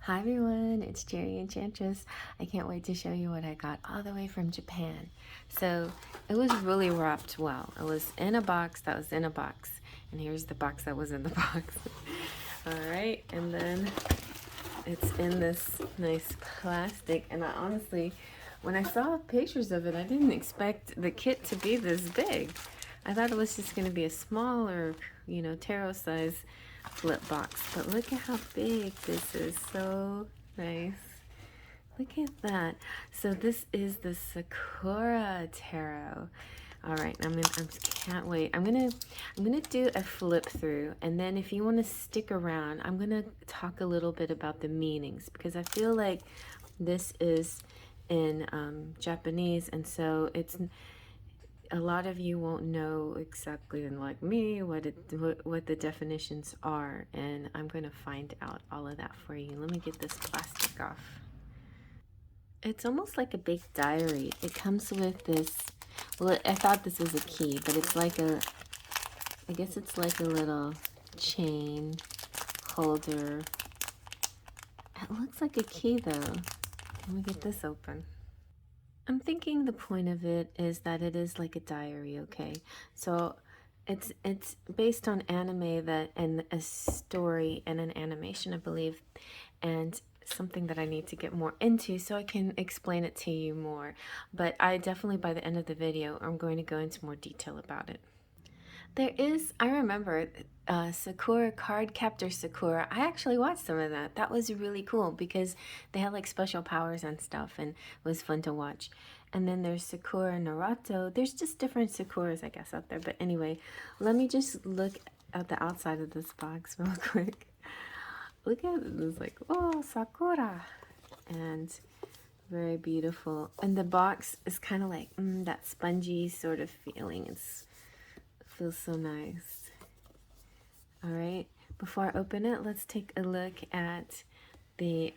Hi everyone, it's Jerry Enchantress. I can't wait to show you what I got all the way from Japan. So it was really wrapped well. It was in a box that was in a box. And here's the box that was in the box. Alright, and then it's in this nice plastic. And I honestly, when I saw pictures of it, I didn't expect the kit to be this big. I thought it was just going to be a smaller, tarot size flip box, but look at how big this is. So nice. Look at that. So this is the Sakura tarot. All right, I can't wait. I'm gonna do a flip through, and then if you want to stick around, I'm gonna talk a little bit about the meanings, because I feel like this is in Japanese, and so it's a lot of you won't know exactly, and like me, what the definitions are, and I'm going to find out all of that for you. Let me get this plastic off. It's almost like a big diary. It comes with this, well, I thought this was a key, but it's like I guess it's like a little chain holder. It looks like a key though. Let me get this open. I'm thinking the point of it is that it is like a diary, okay? So it's based on anime and a story and an animation, I believe, and something that I need to get more into so I can explain it to you more. But I definitely, by the end of the video, I'm going to go into more detail about it. There is, I remember, Sakura, Card Captor Sakura. I actually watched some of that. That was really cool because they had like special powers and stuff, and it was fun to watch. And then there's Sakura Naruto. There's just different Sakuras, I guess, out there. But anyway, let me just look at the outside of this box real quick. Look at it. It's like, oh, Sakura. And very beautiful. And the box is kind of like that spongy sort of feeling. It feels so nice. All right, before I open it, let's take a look at the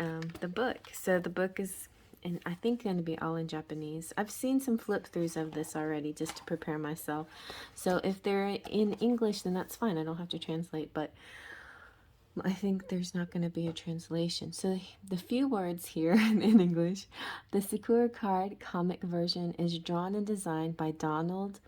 book. So the book is, I think, going to be all in Japanese. I've seen some flip throughs of this already just to prepare myself. So if they're in English, then that's fine. I don't have to translate, but I think there's not going to be a translation. So the few words here in English: the Sakura card comic version is drawn and designed by Donald.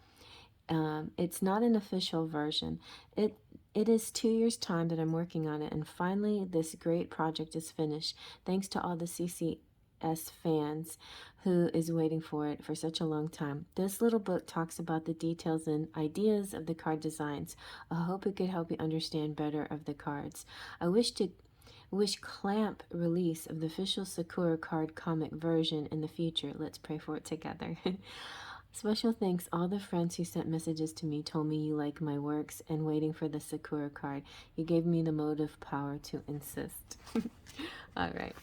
It's not an official version. It is 2 years' time that I'm working on it, and finally this great project is finished, thanks to all the CCS fans who is waiting for it for such a long time. This little book talks about the details and ideas of the card designs. I hope it could help you understand better of the cards. I wish Clamp release of the official Sakura card comic version in the future. Let's pray for it together. Special thanks all the friends who sent messages to me, told me you like my works, and waiting for the Sakura card. You gave me the motive power to insist. All right.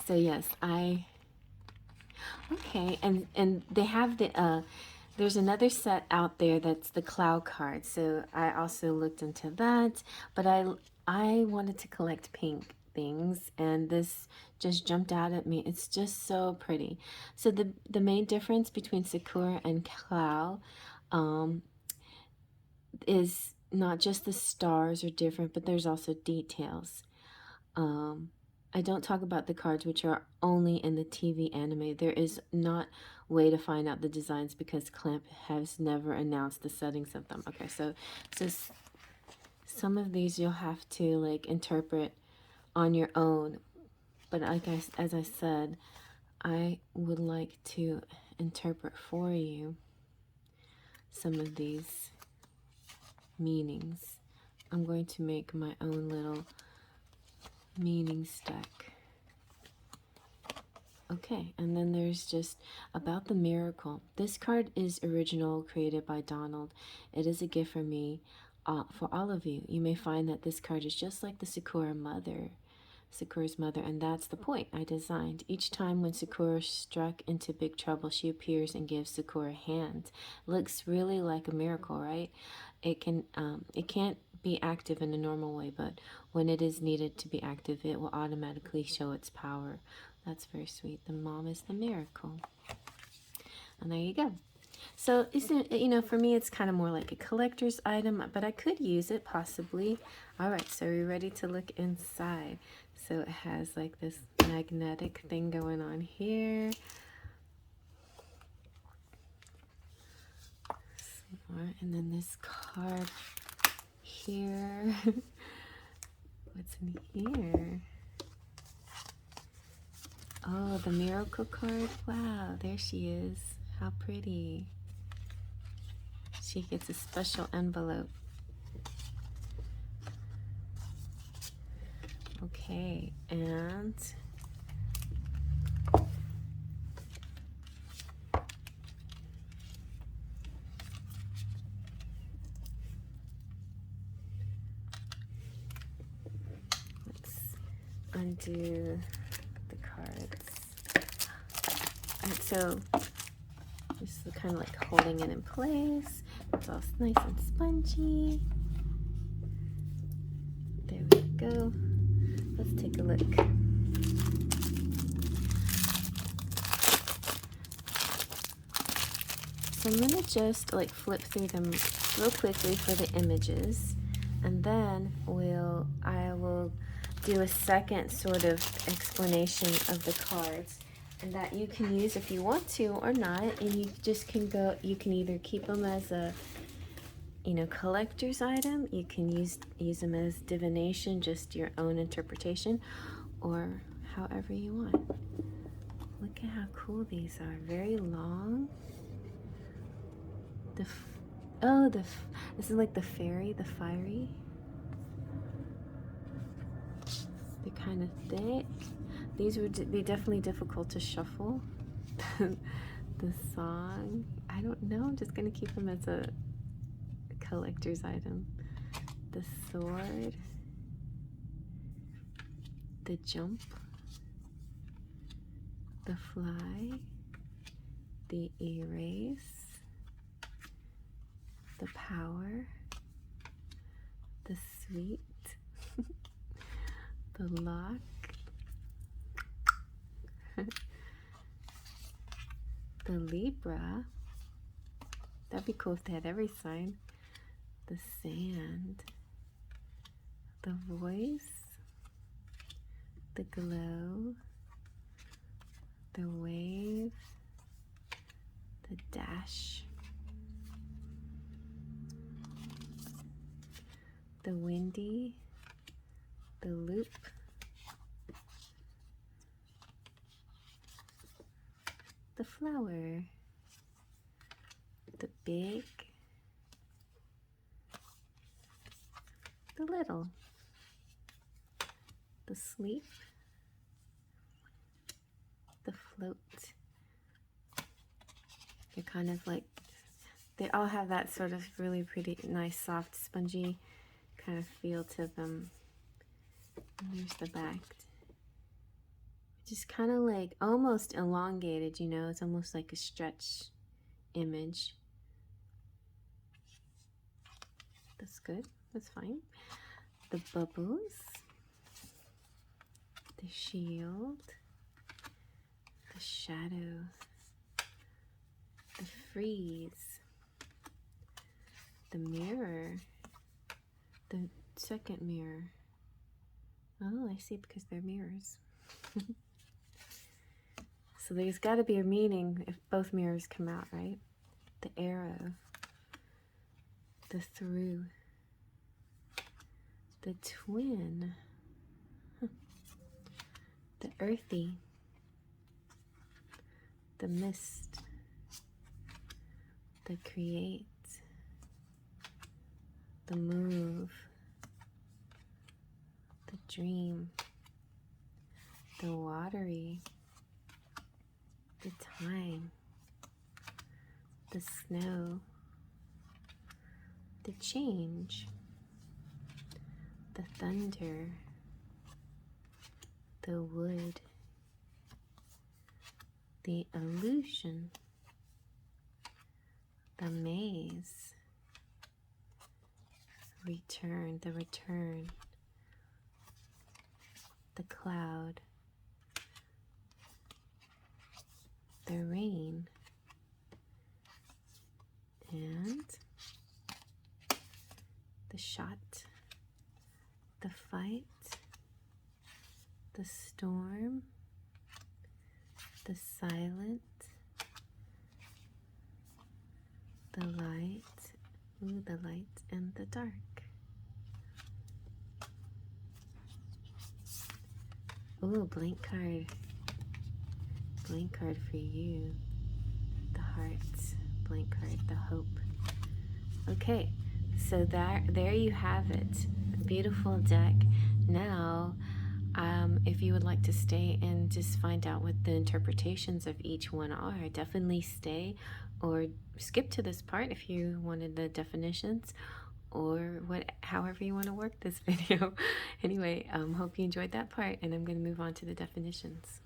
So yes, okay, and they have the there's another set out there that's the cloud card. So I also looked into that, but I wanted to collect pink things, and this just jumped out at me. It's just so pretty. So the main difference between Sakura and Cloud is not just the stars are different, but there's also details. I don't talk about the cards, which are only in the TV anime. There is not way to find out the designs because Clamp has never announced the settings of them. Okay, so some of these you'll have to like interpret on your own, but as I said, I would like to interpret for you some of these meanings. I'm going to make my own little meaning stack. Okay, and then there's just about the miracle. This card is original, created by Donald. It is a gift from me for all of you. You may find that this card is just like the Sakura's mother, and that's the point I designed. Each time when Sakura struck into big trouble, she appears and gives Sakura a hand. Looks really like a miracle, right? It can't be active in a normal way, but when it is needed to be active, it will automatically show its power. That's very sweet. The mom is the miracle. And there you go. So isn't it, for me it's kind of more like a collector's item, but I could use it possibly. All right, so we're ready to look inside. So it has like this magnetic thing going on here. And then this card here. What's in here? Oh, the miracle card. Wow, there she is. How pretty. She gets a special envelope. Okay, and let's undo the cards. And so just kind of like holding it in place. It's all nice and spongy. There we go. Let's take a look. So I'm gonna just like flip through them real quickly for the images, and then I will do a second sort of explanation of the cards, and that you can use if you want to or not, and you just you can either keep them as a collector's item, you can use them as divination, just your own interpretation, or however you want. Look at how cool these are. Very long. This is like the fairy, the fiery. They're kind of thick. These would be definitely difficult to shuffle. The song, I don't know. I'm just gonna keep them as a collector's item. The sword, the jump, the fly, the erase, the power, the sweet, the lock, the Libra. That'd be cool if they had every sign. The sand, the voice, the glow, the wave, the dash, the windy, the loop, the flower, the big, the little, the sleep, the float. They're kind of like, they all have that sort of really pretty, nice, soft, spongy kind of feel to them. And here's the back. Just kind of like almost elongated, it's almost like a stretch image. That's good, that's fine. The bubbles, the shield, the shadow, the freeze, the mirror, the second mirror. Oh, I see, because they're mirrors. So there's got to be a meaning if both mirrors come out, right? The arrow, the through, the twin, the earthy, the mist, the create, the move, the dream, the watery, the time, the snow, the change, the thunder, the wood, the illusion, the maze, the return, the cloud, the rain, and the shot, the fight, the storm, the silent, the light, ooh, the light and the dark. Ooh, blank card. Blank card for you. The heart. Blank card, the hope. Okay, so there you have it. Beautiful deck. Now, if you would like to stay and just find out what the interpretations of each one are, definitely stay or skip to this part if you wanted the definitions, or however you want to work this video. Anyway, hope you enjoyed that part, and I'm going to move on to the definitions.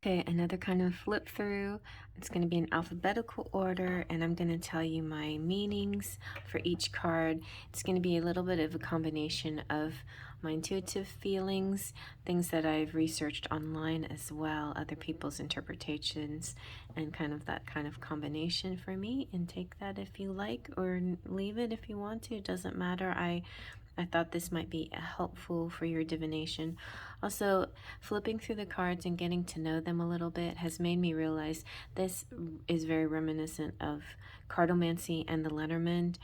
Okay, another kind of flip through. It's going to be in alphabetical order, and I'm going to tell you my meanings for each card. It's going to be a little bit of a combination of my intuitive feelings, things that I've researched online as well, other people's interpretations, and kind of that kind of combination for me. And take that if you like, or leave it if you want to. It doesn't matter. I thought this might be helpful for your divination. Also, flipping through the cards and getting to know them a little bit has made me realize this is very reminiscent of cardomancy and the Lenormand.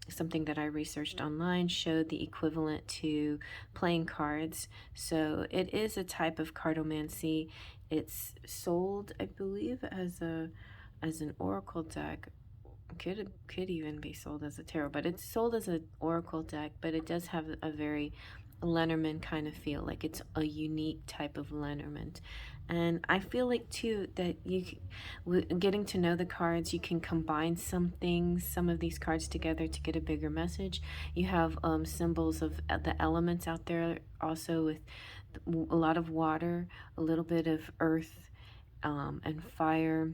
Something that I researched online showed the equivalent to playing cards. So it is a type of cardomancy. It's sold, I believe, as an oracle deck. Could even be sold as a tarot, but it's sold as an oracle deck, but it does have a very Lenormand kind of feel, like it's a unique type of Lenormand. And I feel like too that getting to know the cards, you can combine some of these cards together to get a bigger message. You have symbols of the elements out there also, with a lot of water, a little bit of earth, and fire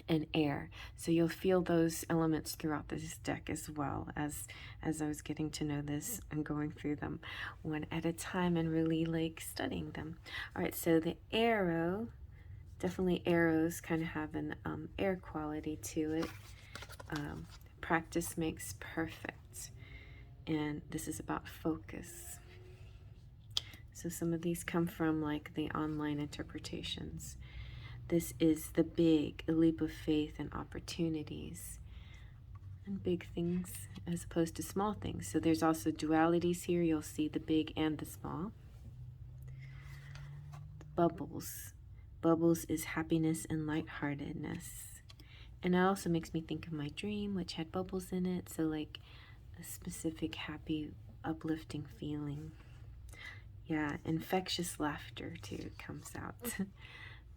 and air. So you'll feel those elements throughout this deck as well, as I was getting to know this and going through them one at a time and really like studying them. All right, so the arrow, definitely arrows kind of have an air quality to it. Practice makes perfect, and this is about focus. So some of these come from like the online interpretations. This is the big, a leap of faith and opportunities, and big things as opposed to small things. So there's also dualities here. You'll see the big and the small. Bubbles. Bubbles is happiness and lightheartedness. And it also makes me think of my dream, which had bubbles in it. So like a specific, happy, uplifting feeling. Yeah, infectious laughter too comes out.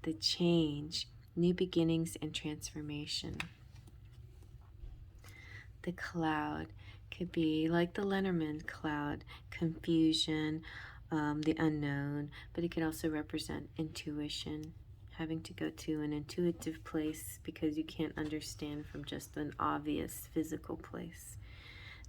The change, new beginnings and transformation. The cloud could be like the Lenormand cloud, confusion, the unknown, but it could also represent intuition, having to go to an intuitive place because you can't understand from just an obvious physical place.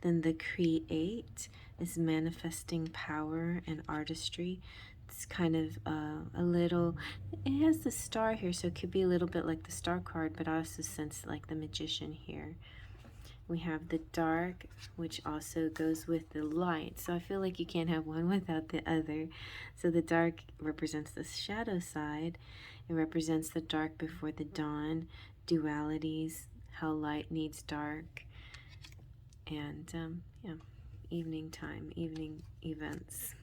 Then the create is manifesting power and artistry. It's kind of a little, it has the star here, so it could be a little bit like the star card, but I also sense like the magician here. We have the dark, which also goes with the light. So I feel like you can't have one without the other. So the dark represents the shadow side. It represents the dark before the dawn, dualities, how light needs dark, and yeah, evening time, evening events.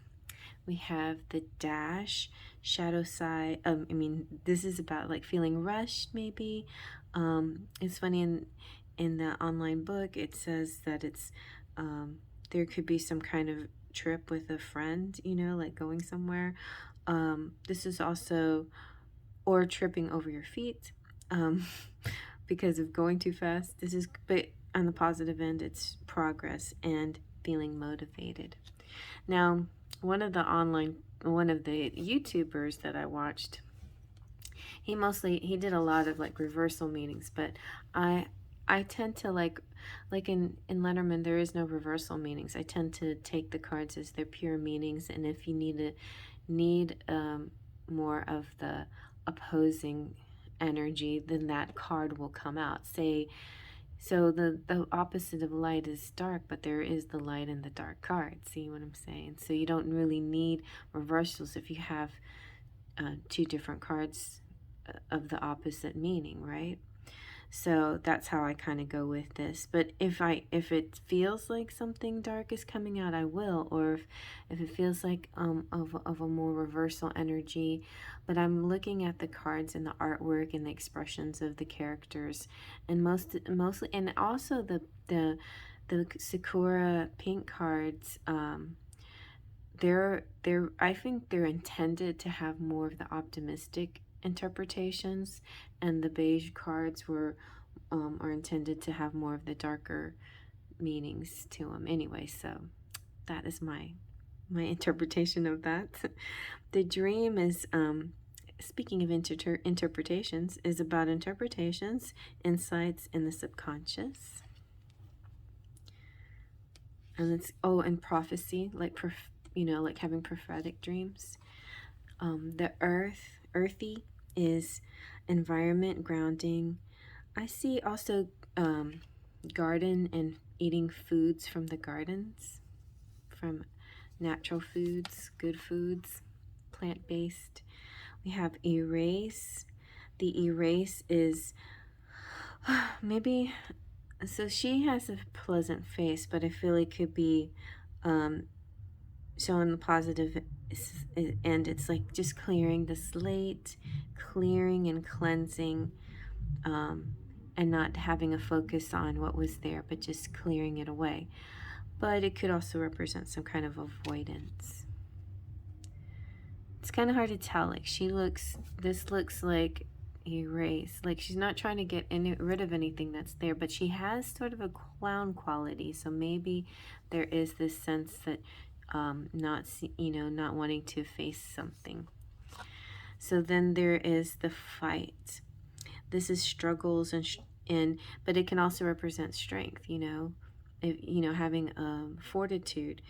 We have the dash, shadow side. This is about like feeling rushed, maybe. It's funny, in the online book, it says that it's there could be some kind of trip with a friend, like going somewhere. This is also, or tripping over your feet because of going too fast. But on the positive end, it's progress and feeling motivated. Now, one of the YouTubers that I watched, he did a lot of like reversal meanings, but I tend to like in Lenormand, there is no reversal meanings. I tend to take the cards as their pure meanings, and if you need more of the opposing energy, then that card will come out. Say So the opposite of light is dark, but there is the light in the dark card. See what I'm saying? So you don't really need reversals if you have two different cards of the opposite meaning, right? So that's how I kind of go with this. But if it feels like something dark is coming out, I will. Or if it feels like of a more reversal energy. But I'm looking at the cards and the artwork and the expressions of the characters, and mostly, and also the Sakura pink cards. They're I think they're intended to have more of the optimistic interpretations, and the beige cards are intended to have more of the darker meanings to them anyway. So that is my interpretation of that. The dream is speaking of interpretations, is about interpretations, insights in the subconscious. And it's and prophecy, like like having prophetic dreams. The earthy is environment, grounding. I see also garden and eating foods from the gardens, from natural foods, good foods, plant-based. We have erase. The erase is maybe, so she has a pleasant face, but I feel it could be showing the positive, and it's like just clearing the slate, clearing and cleansing, and not having a focus on what was there, but just clearing it away. But it could also represent some kind of avoidance. It's kind of hard to tell. Like this looks like erase. Like she's not trying to get rid of anything that's there, but she has sort of a clown quality. So maybe there is this sense that not wanting to face something. So then there is the fight. This is struggles but it can also represent strength, having fortitude.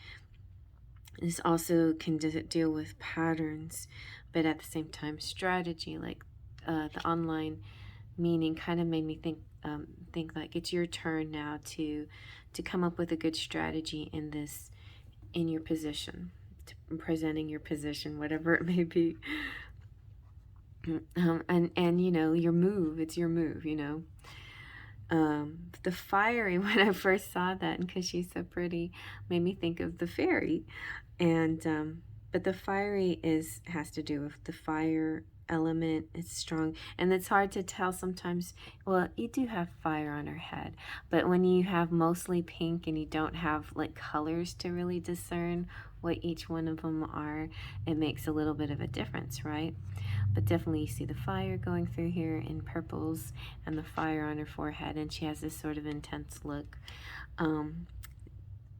This also can deal with patterns, but at the same time strategy. Like the online meaning kind of made me think like it's your turn now to come up with a good strategy in your position, presenting your position, whatever it may be. And your move, it's your move. The fiery, when I first saw that, and because she's so pretty, made me think of the fairy. And but the fiery has to do with the fire element. It's strong, and it's hard to tell sometimes. Well, you do have fire on her head, but when you have mostly pink and you don't have like colors to really discern what each one of them are, it makes a little bit of a difference, right? But definitely you see the fire going through here in purples, and the fire on her forehead, and she has this sort of intense look.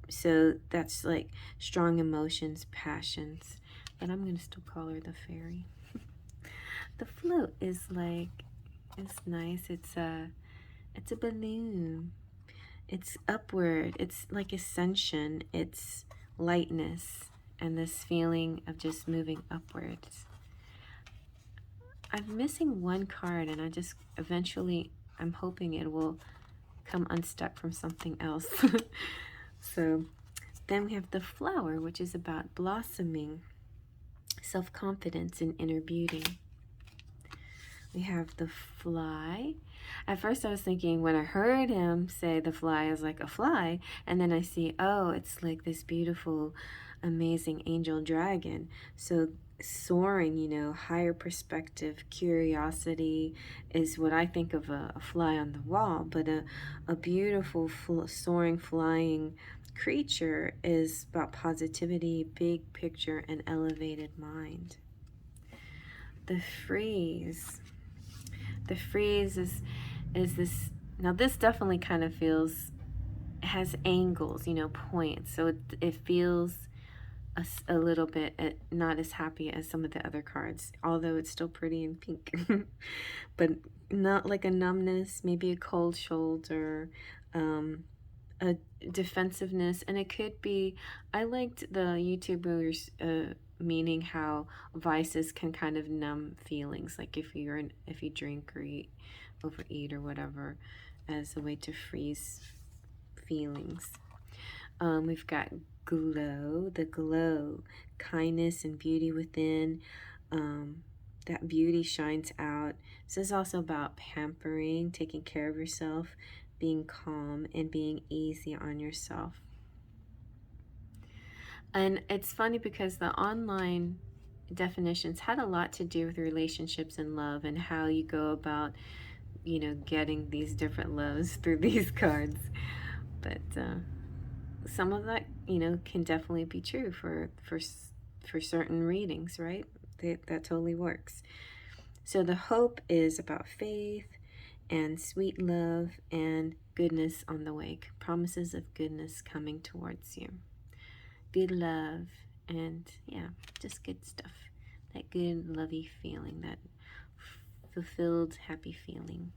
So that's like strong emotions, passions, but I'm going to still call her the fairy. The float is like, it's nice. It's a balloon. It's upward. It's like ascension. It's lightness and this feeling of just moving upwards. I'm missing one card, and I'm hoping it will come unstuck from something else. So then we have the flower, which is about blossoming, self-confidence, and inner beauty. We have the fly. At first I was thinking, when I heard him say the fly, I was like, a fly? And then I see, oh, it's like this beautiful, amazing angel dragon. So soaring, higher perspective, curiosity is what I think of a fly on the wall. But a beautiful, soaring, flying creature is about positivity, big picture, and elevated mind. The freeze. The freeze is this. Now this definitely kind of has angles, points. So it feels a little bit not as happy as some of the other cards, although it's still pretty in pink. But not like a numbness, maybe a cold shoulder, a defensiveness. And it could be, I liked the YouTubers meaning how vices can kind of numb feelings, like if you drink or overeat or whatever, as a way to freeze feelings. We've got glow, the glow, kindness and beauty within. That beauty shines out. This is also about pampering, taking care of yourself, being calm, and being easy on yourself. And it's funny because the online definitions had a lot to do with relationships and love and how you go about, you know, getting these different loves through these cards. But some of that, you know, can definitely be true for certain readings, right? That totally works. So the hope is about faith and sweet love and goodness on the way. Promises of goodness coming towards you. Good love and, yeah, just good stuff. That good, lovey feeling, that fulfilled, happy feeling.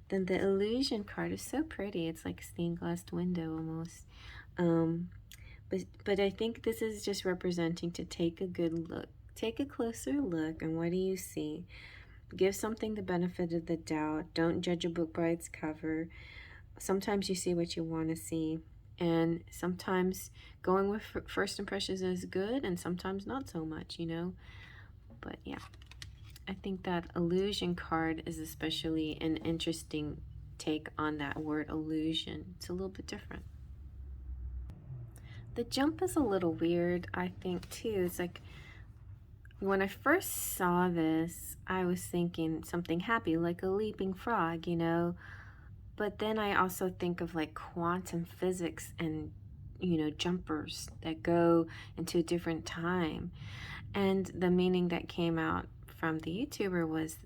Then the illusion card is so pretty. It's like a stained glass window almost. But I think this is just representing to take a good look. Take a closer look, and what do you see? Give something the benefit of the doubt. Don't judge a book by its cover. Sometimes you see what you want to see, and sometimes going with first impressions is good, and sometimes not so much, you know? But yeah, I think that illusion card is especially an interesting take on that word illusion. It's a little bit different. The jump is a little weird, I think, too. It's like, when I first saw this, I was thinking something happy, like a leaping frog, you know? But then I also think of like quantum physics and, you know, jumpers that go into a different time. And the meaning that came out from the YouTuber was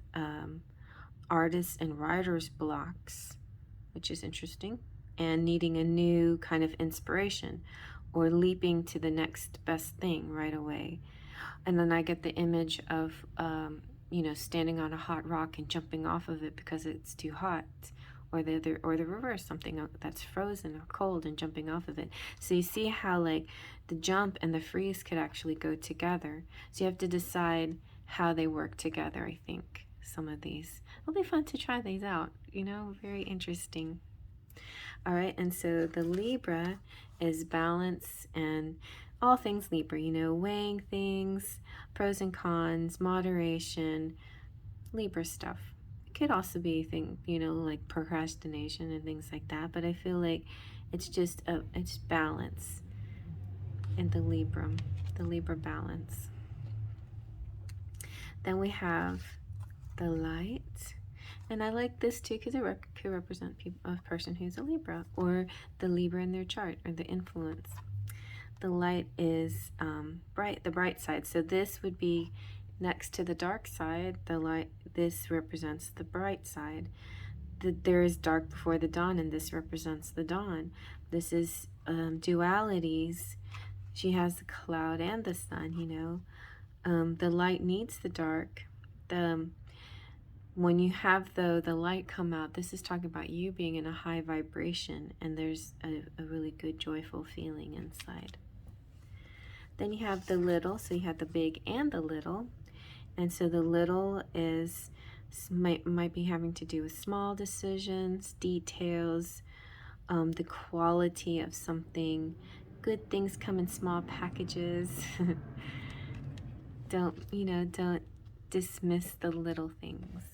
artists and writers blocks, which is interesting, and needing a new kind of inspiration or leaping to the next best thing right away. And then I get the image of, you know, standing on a hot rock and jumping off of it because it's too hot, or the reverse, something that's frozen or cold and jumping off of it. So you see how like the jump and the freeze could actually go together. So you have to decide how they work together. I think some of these, it'll be fun to try these out. You know, very interesting. All right, and so the Libra is balance and all things Libra, you know, weighing things, pros and cons, moderation, Libra stuff. It could also be things, you know, like procrastination and things like that, but I feel like it's just it's balance in the Libra balance. Then we have the light. And I like this too because it could represent a person who's a Libra, or the Libra in their chart, or the influence. The light is the bright side. So this would be next to the dark side. The light, this represents the bright side. There is dark before the dawn, and this represents the dawn. This is dualities. She has the cloud and the sun, you know. The light needs the dark. When you have the light come out, this is talking about you being in a high vibration, and there's a really good joyful feeling inside. Then you have the little, so you have the big and the little, and so the little is might be having to do with small decisions, details, the quality of something. Good things come in small packages. Don't dismiss the little things.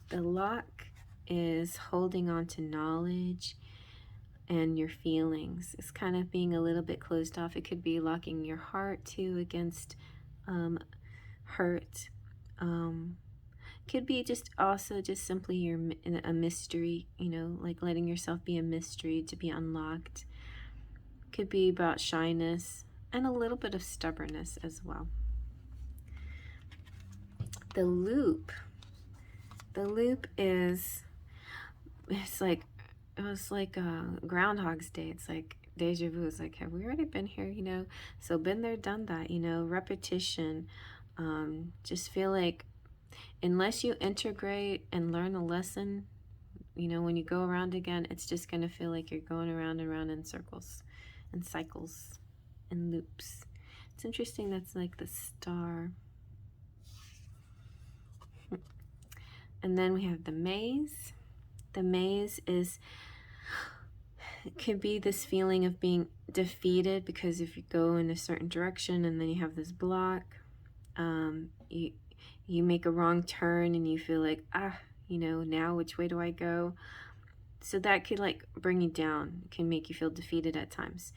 The lock is holding on to knowledge and your feelings. It's kind of being a little bit closed off. It could be locking your heart too against hurt. Could be just simply you're in a mystery, you know, like letting yourself be a mystery to be unlocked. Could be about shyness and a little bit of stubbornness as well. The loop. The loop is, it was like Groundhog's Day. It's like deja vu. It's like, have we already been here, you know? So been there, done that, you know, repetition. Just feel like unless you integrate and learn a lesson, you know, when you go around again, it's just going to feel like you're going around and around in circles and cycles and loops. It's interesting, that's like the star. And then we have the maze. The maze is, it could be this feeling of being defeated, because if you go in a certain direction and then you have this block, you make a wrong turn and you feel like, you know, now which way do I go? So that could like bring you down, can make you feel defeated at times.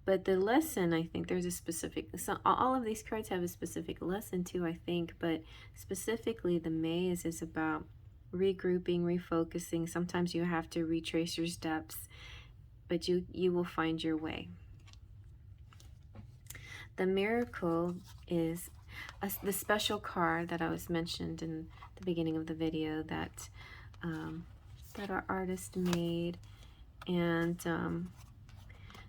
But the lesson, I think there's a specific, so all of these cards have a specific lesson too, I think, but specifically the maze is about regrouping, refocusing. Sometimes you have to retrace your steps, but you will find your way. The miracle is the special card that I was mentioned in the beginning of the video that that our artist made. And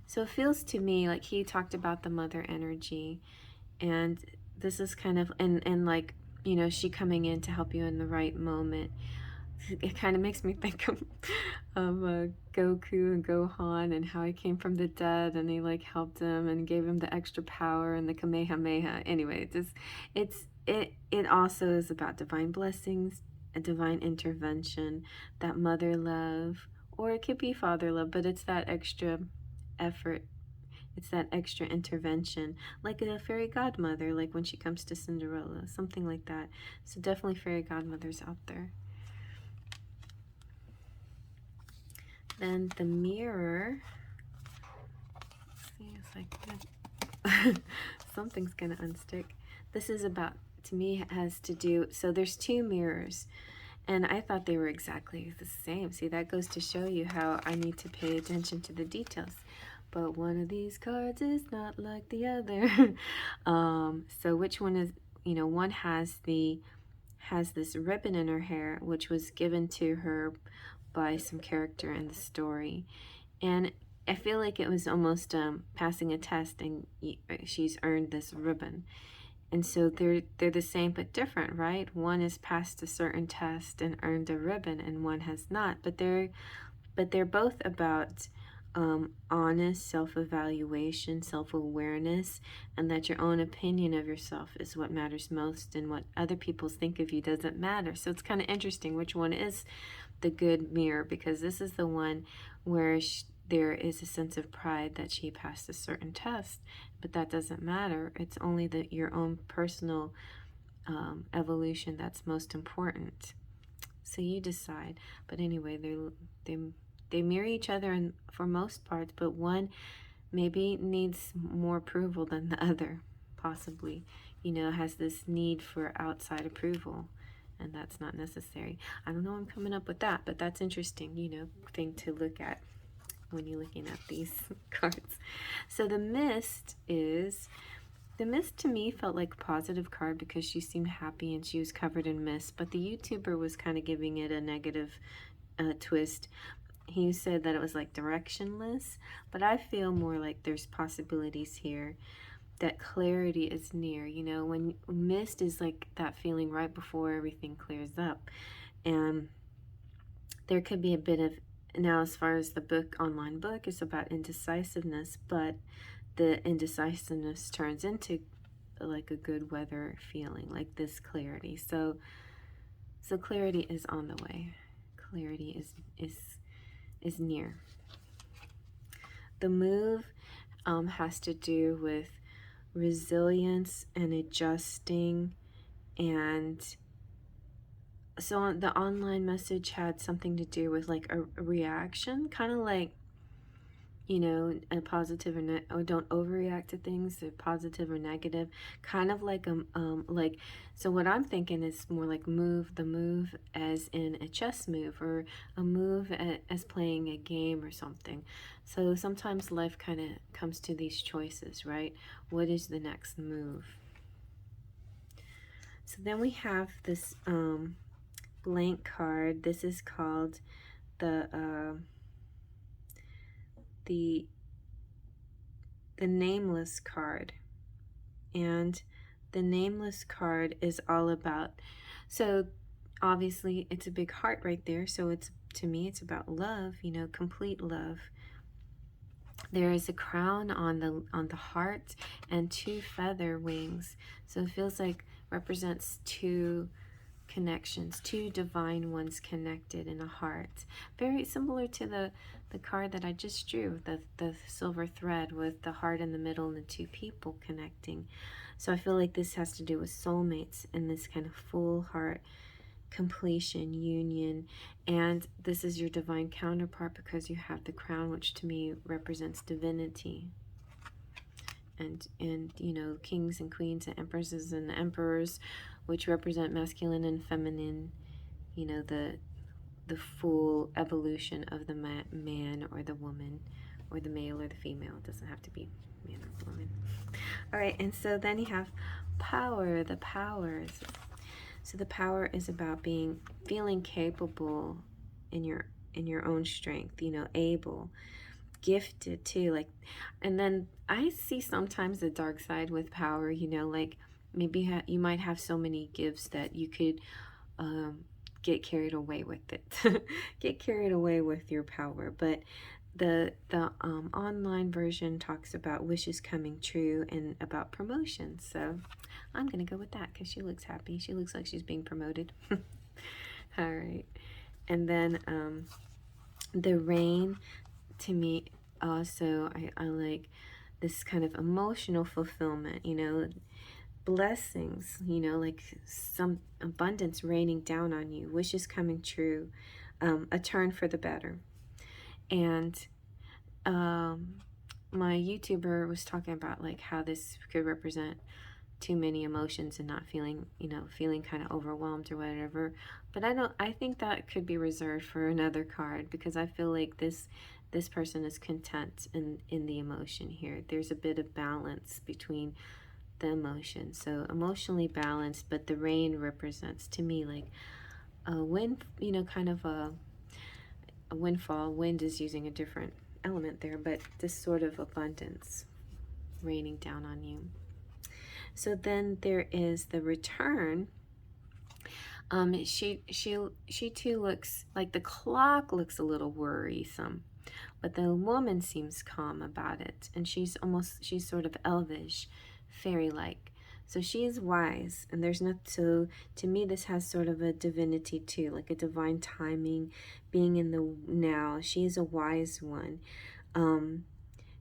so it feels to me like he talked about the mother energy, and this is kind of, and like, you know, she coming in to help you in the right moment. It kind of makes me think of Goku and Gohan and how he came from the dead and he like helped him and gave him the extra power and the Kamehameha. Anyway, it also is about divine blessings, a divine intervention, that mother love, or it could be father love, but it's that extra effort. It's that extra intervention, like a fairy godmother, like when she comes to Cinderella, something like that. So definitely fairy godmothers out there. Then the mirror, see, it's like something's gonna unstick. This is about, to me, it has to do, so there's two mirrors, and I thought they were exactly the same. See, that goes to show you how I need to pay attention to the details. But one of these cards is not like the other. So which one is, you know, one has this ribbon in her hair, which was given to her by some character in the story, and I feel like it was almost passing a test, and she's earned this ribbon. And so they're the same but different, right? One has passed a certain test and earned a ribbon, and one has not. But they're both about honest self-evaluation, self-awareness, and that your own opinion of yourself is what matters most, and what other people think of you doesn't matter. So it's kind of interesting which one is the good mirror, because this is the one where there is a sense of pride that she passed a certain test, but that doesn't matter. It's only your own personal evolution that's most important. So you decide. But anyway, they mirror each other for most parts, but one maybe needs more approval than the other, possibly. You know, has this need for outside approval, and that's not necessary. I don't know, I'm coming up with that, but that's interesting, you know, thing to look at when you're looking at these cards. So the mist to me felt like a positive card because she seemed happy and she was covered in mist, but the YouTuber was kind of giving it a negative twist. He said that it was like directionless, but I feel more like there's possibilities here, that clarity is near. You know, when mist is like that feeling right before everything clears up, and there could be a bit of, now as far as the book, online book, is about indecisiveness, but the indecisiveness turns into like a good weather feeling, like this clarity. So clarity is on the way. Clarity is near. The move has to do with resilience and adjusting, and so the online message had something to do with like a reaction, kind of like, you know, a positive or don't overreact to things, they're positive or negative, kind of like like, so what I'm thinking is more like the move as in a chess move, or a move as playing a game or something. So sometimes life kind of comes to these choices, right? What is the next move? So then we have this blank card. This is called the nameless card, and the nameless card is all about, so obviously it's a big heart right there, so it's, to me, it's about love, you know, complete love. There is a crown on the heart and two feather wings, so it feels like represents two connections, two divine ones connected in a heart. Very similar to the card that I just drew, the silver thread with the heart in the middle and the two people connecting. So I feel like this has to do with soulmates and this kind of full heart completion, union. And this is your divine counterpart because you have the crown, which to me represents divinity. And you know, kings and queens and empresses and emperors, which represent masculine and feminine, you know, the full evolution of the man or the woman, or the male or the female. It doesn't have to be man or woman. All right, and so then you have power, the powers. So the power is about feeling capable in your own strength, you know, able, gifted too, like. And then I see sometimes the dark side with power, you know, like maybe you might have so many gifts that you could get carried away with it. Get carried away with your power. But the online version talks about wishes coming true and about promotion. So I'm gonna go with that because she looks happy. She looks like she's being promoted. All right. And then the rain, to me also, I like this kind of emotional fulfillment, you know, blessings, you know, like some abundance raining down on you, wishes coming true, a turn for the better. And my YouTuber was talking about like how this could represent too many emotions and not feeling, you know, feeling kind of overwhelmed or whatever. But I think that could be reserved for another card, because I feel like this person is content in the emotion here. There's a bit of balance between the emotion. So emotionally balanced, but the rain represents to me like a wind, you know, kind of a windfall. Wind is using a different element there, but this sort of abundance raining down on you. So then there is the return. She too looks like the clock looks a little worrisome, but the woman seems calm about it, and she's sort of elvish, fairy-like. So she is wise, and there's not, so to me this has sort of a divinity too, like a divine timing, being in the now. She is a wise one.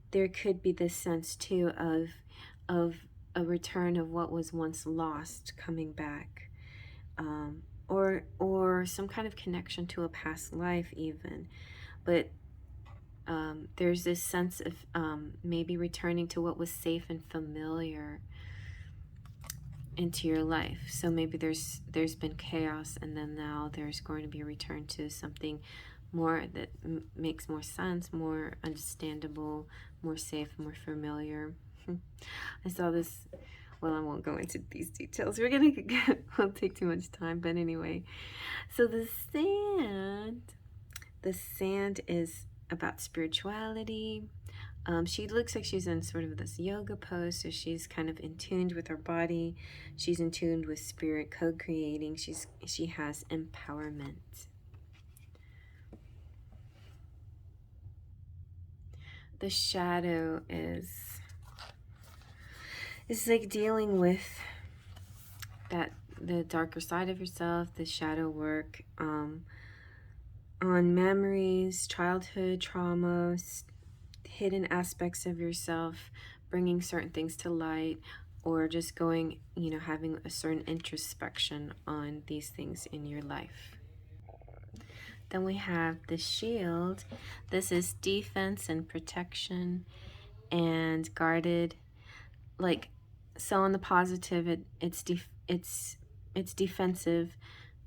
There could be this sense too of a return of what was once lost coming back, or some kind of connection to a past life even. But there's this sense of maybe returning to what was safe and familiar into your life. So maybe there's been chaos, and then now there's going to be a return to something more that makes more sense, more understandable, more safe, more familiar. I saw this. Well, I won't go into these details. We'll take too much time. But anyway, so the sand is about spirituality. She looks like she's in sort of this yoga pose, so she's kind of in tune with her body. She's in tune with spirit, co-creating. She has empowerment. The shadow is like dealing with the darker side of yourself, the shadow work on memories, childhood traumas, hidden aspects of yourself, bringing certain things to light, or just going, you know, having a certain introspection on these things in your life. Then we have the shield. This is defense and protection and guarded. Like, so on the positive, it's defensive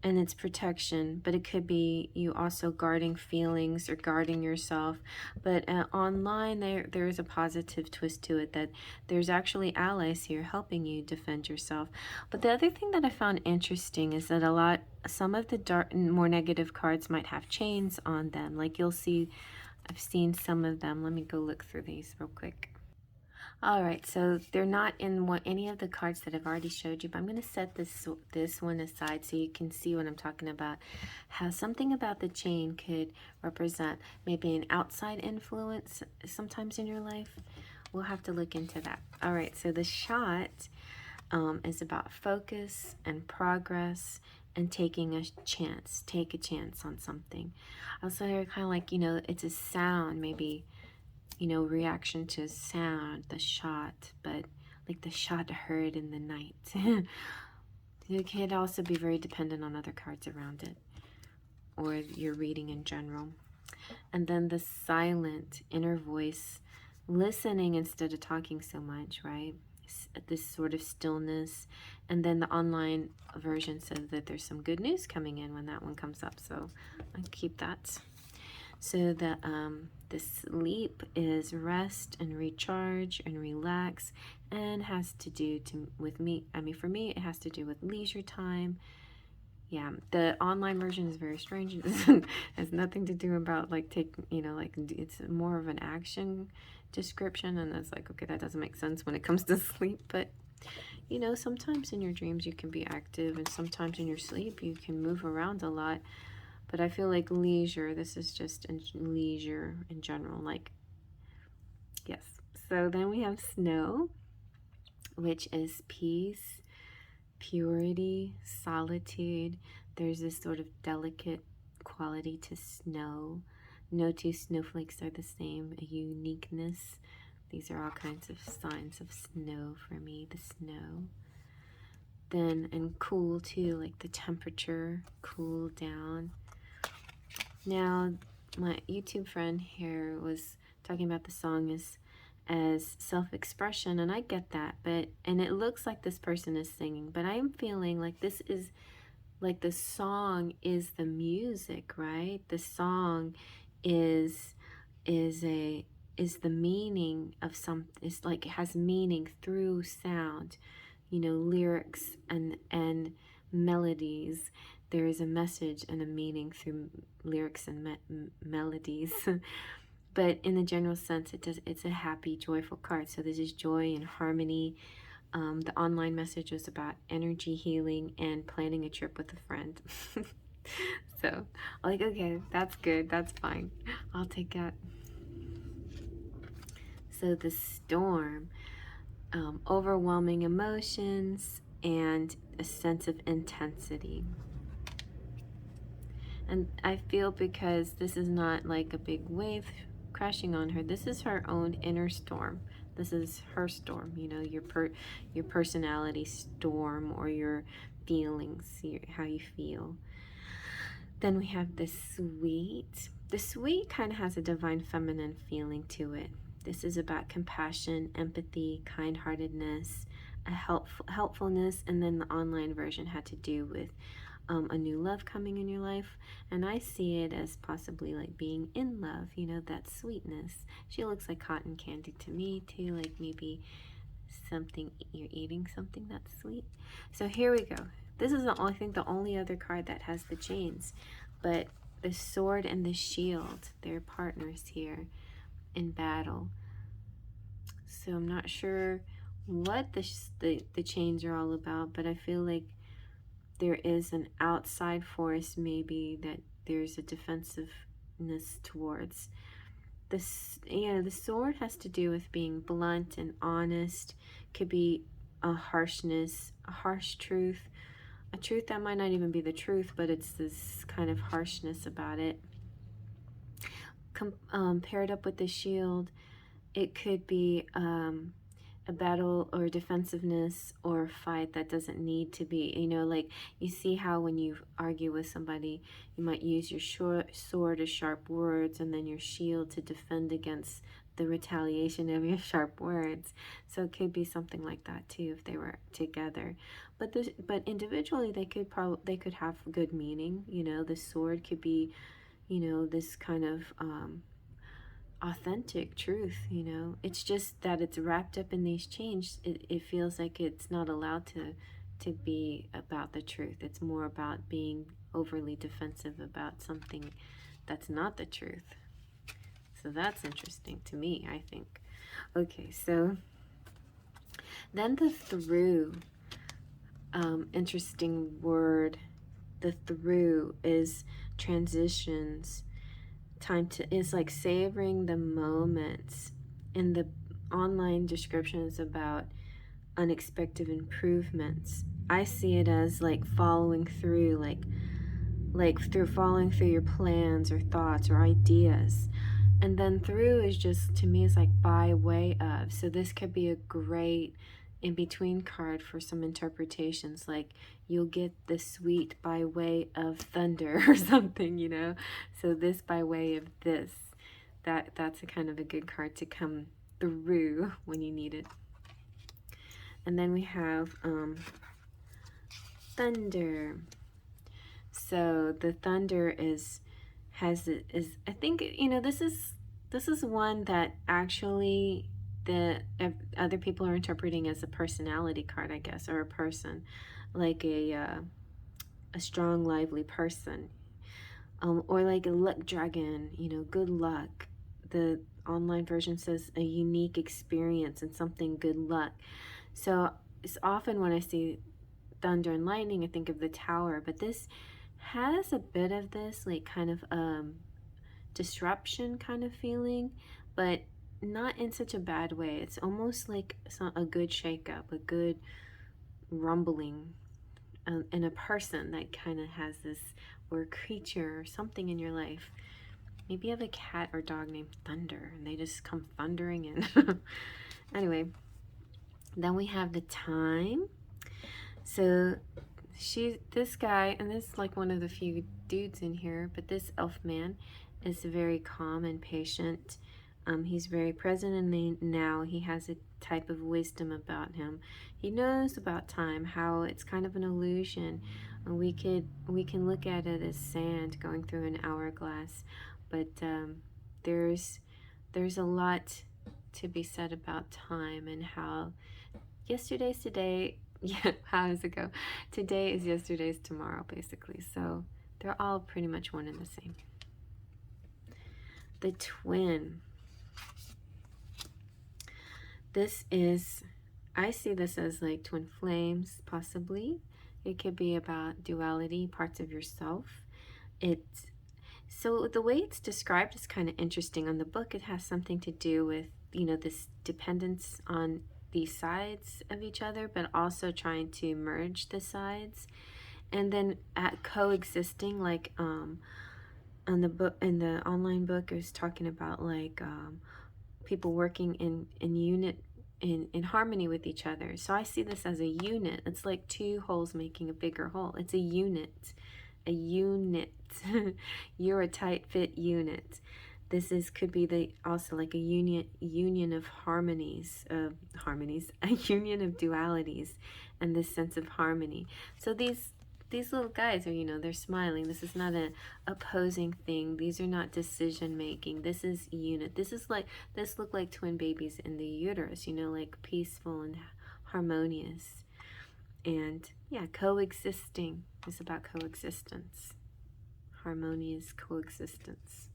and it's protection, but it could be you also guarding feelings or guarding yourself. But online, there is a positive twist to it, that there's actually allies here helping you defend yourself. But the other thing that I found interesting is that some of the dark, more negative cards might have chains on them. Like you'll see, I've seen some of them. Let me go look through these real quick. All right, so they're not in any of the cards that I've already showed you, but I'm going to set this one aside so you can see what I'm talking about. How something about the chain could represent maybe an outside influence sometimes in your life. We'll have to look into that. All right, so the shot is about focus and progress and taking a chance. Take a chance on something. Also, they're kind of like, you know, it's a sound, maybe, you know, reaction to sound, the shot, but like the shot heard in the night. It can also be very dependent on other cards around it, or your reading in general. And then the silent inner voice, listening instead of talking so much, right? This sort of stillness. And then the online version says that there's some good news coming in when that one comes up, so I'll keep that. So the sleep is rest and recharge and relax, and has to do with me. I mean, for me, it has to do with leisure time. Yeah, the online version is very strange. It has nothing to do about like taking, you know, like it's more of an action description, and it's like, okay, that doesn't make sense when it comes to sleep. But you know, sometimes in your dreams you can be active, and sometimes in your sleep you can move around a lot. But I feel like leisure, this is just in leisure in general, like, yes. So then we have snow, which is peace, purity, solitude. There's this sort of delicate quality to snow. No two snowflakes are the same, a uniqueness. These are all kinds of signs of snow for me, the snow. Then, and cool too, like the temperature, cool down. Now, my YouTube friend here was talking about the song as self-expression, and I get that, but, and it looks like this person is singing, but I am feeling like this is, like the song is the music, right? The song is the meaning of it's like it has meaning through sound, you know, lyrics and melodies. There is a message and a meaning through lyrics and melodies. But in the general sense, it's a happy, joyful card. So this is joy and harmony. The online message was about energy healing and planning a trip with a friend. So, like, okay, that's good. That's fine. I'll take that. So the storm, overwhelming emotions and a sense of intensity. And I feel because this is not like a big wave crashing on her, this is her own inner storm. This is her storm, you know, your personality storm, or your feelings, how you feel. Then we have the sweet. The sweet kind of has a divine feminine feeling to it. This is about compassion, empathy, kind-heartedness, a helpfulness, and then the online version had to do with a new love coming in your life, and I see it as possibly like being in love, you know, that sweetness. She looks like cotton candy to me too, like maybe something, you're eating something that's sweet. So here we go. This is I think the only other card that has the chains, but the sword and the shield, they're partners here in battle. So I'm not sure what the chains are all about, but I feel like there is an outside force, maybe, that there's a defensiveness towards. This, yeah, the sword has to do with being blunt and honest. Could be a harshness, a harsh truth, a truth that might not even be the truth, but it's this kind of harshness about it. Paired up with the shield, it could be a battle or defensiveness or a fight that doesn't need to be, you know, like you see how when you argue with somebody, you might use your sword or sharp words, and then your shield to defend against the retaliation of your sharp words. So it could be something like that too if they were together. But individually they could have good meaning. You know, the sword could be, you know, this kind of authentic truth, you know. It's just that it's wrapped up in these chains. It feels like it's not allowed to be about the truth. It's more about being overly defensive about something that's not the truth. So that's interesting to me, I think. Okay, so then the through, interesting word. The through is transitions. Time to, is like savoring the moments. In the online description is about unexpected improvements, I see it as like following through, like through following through your plans or thoughts or ideas. And then through is just, to me, is like by way of. So this could be a great in between card for some interpretations, like you'll get the sweet by way of thunder or something, you know. So this by way of this, that's a kind of a good card to come through when you need it. And then we have thunder. So the thunder is I think, you know, this is one that actually the other people are interpreting as a personality card, I guess, or a person, like a strong, lively person, or like a luck dragon, you know, good luck. The online version says a unique experience and something good luck. So it's often when I see thunder and lightning, I think of the tower, but this has a bit of this like kind of disruption kind of feeling, but not in such a bad way. It's almost like a good shakeup, a good rumbling, in a person that kind of has this, or a creature or something in your life. Maybe you have a cat or dog named Thunder and they just come thundering in. Anyway, then we have the time. So this guy, and this is like one of the few dudes in here, but this elf man is very calm and patient. He's very present in the now. He has a type of wisdom about him. He knows about time, how it's kind of an illusion. We can look at it as sand going through an hourglass, but there's a lot to be said about time and how yesterday's today. Yeah, how does it go? Today is yesterday's tomorrow, basically. So they're all pretty much one and the same. The twin. This is, I see this as like twin flames, possibly. It could be about duality, parts of yourself. So the way it's described is kind of interesting. On the book, it has something to do with, you know, this dependence on these sides of each other, but also trying to merge the sides, and then at coexisting, like on the book, in the online book, it was talking about like people working in unit, in harmony with each other. So I see this as a unit. It's like two holes making a bigger hole. It's a unit. You're a tight fit unit. This could be also like a union of harmonies, a union of dualities, and this sense of harmony. So these little guys are, you know, they're smiling. This is not an opposing thing. These are not decision making. This is unit. This look like twin babies in the uterus, you know, like peaceful and harmonious. And yeah, coexisting is about coexistence. Harmonious coexistence.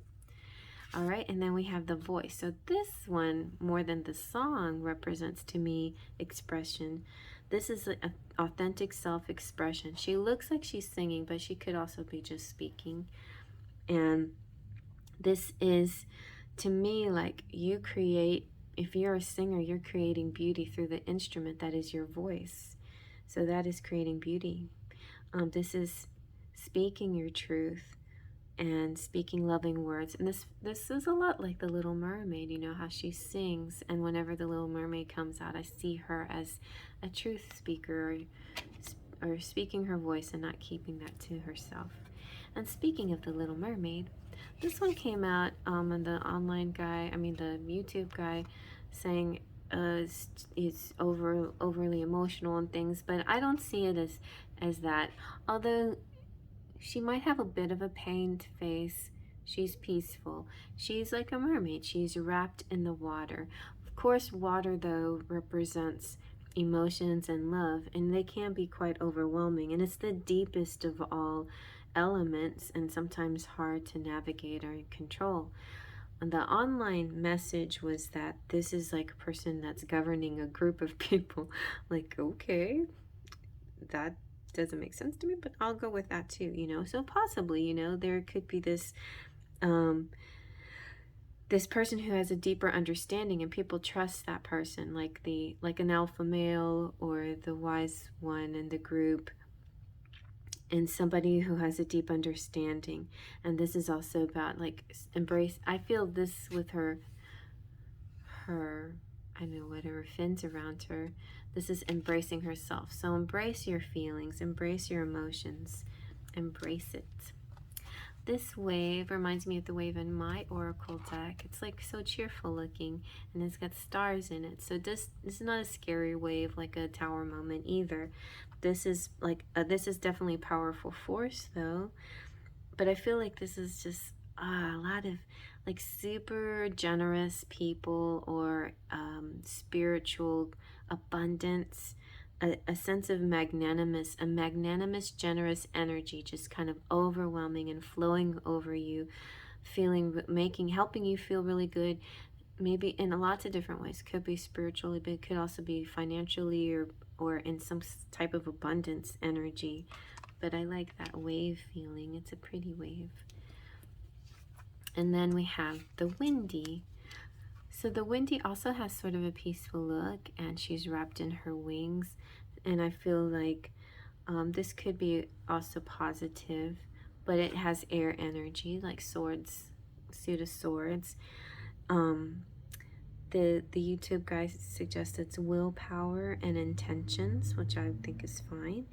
All right, and then we have the voice. So this one, more than the song, represents to me expression. This is an authentic self-expression. She looks like she's singing, but she could also be just speaking. And this is, to me, like you create, if you're a singer, you're creating beauty through the instrument that is your voice. So that is creating beauty. This is speaking your truth and speaking loving words. And this is a lot like the Little Mermaid, you know, how she sings, and whenever the Little Mermaid comes out, I see her as a truth speaker, or speaking her voice and not keeping that to herself. And speaking of the Little Mermaid, this one came out, and the online guy, I mean the YouTube guy, saying it's overly emotional and things, but I don't see it as that. Although she might have a bit of a pained face, she's peaceful. She's like a mermaid. She's wrapped in the water. Of course, water, though, represents emotions and love, and they can be quite overwhelming. And it's the deepest of all elements, and sometimes hard to navigate or control. And the online message was that this is like a person that's governing a group of people. Like, okay, that doesn't make sense to me, but I'll go with that too, you know. So possibly, you know, there could be this this person who has a deeper understanding, and people trust that person, like an alpha male or the wise one in the group, and somebody who has a deep understanding. And this is also about like embrace. I feel this with her I know what her fins around her. This is embracing herself. So embrace your feelings, embrace your emotions, embrace it. This wave reminds me of the wave in my oracle deck. It's like so cheerful looking, and it's got stars in it. So this is not a scary wave like a tower moment either. This is like this is definitely a powerful force though. But I feel like this is just a lot of like super generous people, or spiritual abundance, a sense of magnanimous, generous energy just kind of overwhelming and flowing over you, helping you feel really good, maybe in lots of different ways. Could be spiritually, but it could also be financially, or in some type of abundance energy. But I like that wave feeling. It's a pretty wave. And then we have the windy. So the windy also has sort of a peaceful look, and she's wrapped in her wings. And I feel like this could be also positive, but it has air energy, like swords, suit of swords. The YouTube guy suggests it's willpower and intentions, which I think is fine.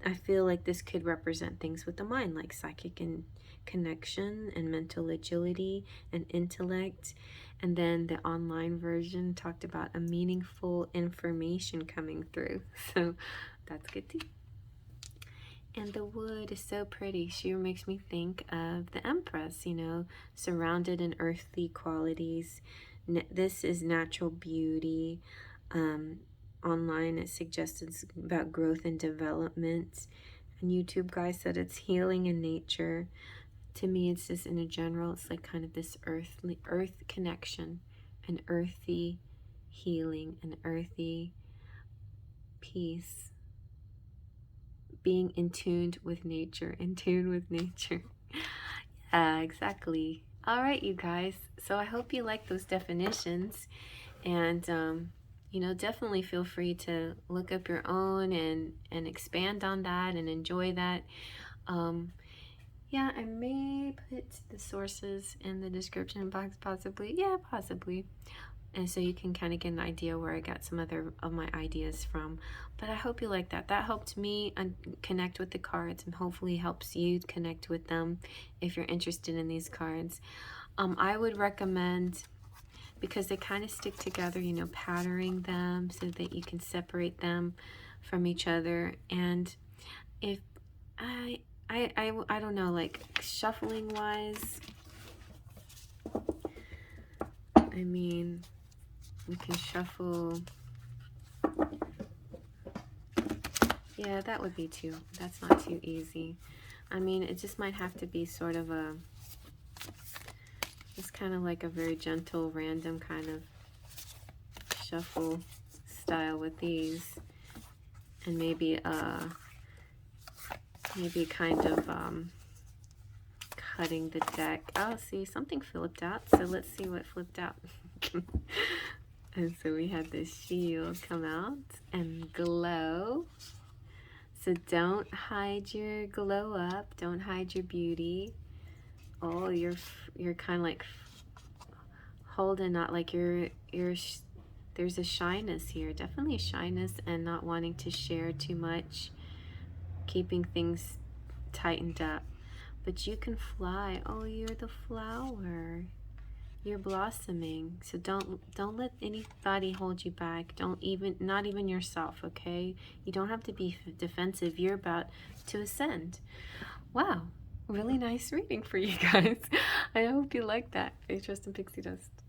I feel like this could represent things with the mind, like psychic and connection and mental agility and intellect. And then the online version talked about a meaningful information coming through. So that's good too. And the wood is so pretty. She makes me think of the Empress, you know, surrounded in earthly qualities. This is natural beauty. Online it suggests it's about growth and development. And YouTube guy said it's healing in nature. To me, it's just in a general, it's like kind of this earth connection, an earthy healing, an earthy peace, being in tune with nature, Yeah, exactly. All right, you guys. So I hope you like those definitions, and you know, definitely feel free to look up your own and expand on that and enjoy that. Yeah, I may put the sources in the description box, possibly. Yeah, possibly. And so you can kind of get an idea where I got some other of my ideas from. But I hope you like that. That helped me connect with the cards, and hopefully helps you connect with them if you're interested in these cards. I would recommend, because they kind of stick together, you know, patterning them so that you can separate them from each other. And if I don't know, like shuffling wise, I mean, we can shuffle. Yeah, that would be that's not too easy. I mean, it just might have to be sort of just kind of like a very gentle, random kind of shuffle style with these. And maybe kind of cutting the deck. Oh, see, something flipped out. So let's see what flipped out. And so we had this shield come out and glow. So don't hide your glow up. Don't hide your beauty. Oh, you're kind of like holding, not like there's a shyness here. Definitely a shyness and not wanting to share too much. Keeping things tightened up. But you can fly. Oh, you're the flower. You're blossoming. So don't let anybody hold you back. Not even yourself, okay? You don't have to be defensive. You're about to ascend. Wow. Really nice reading for you guys. I hope you like that. I trust in pixie dust.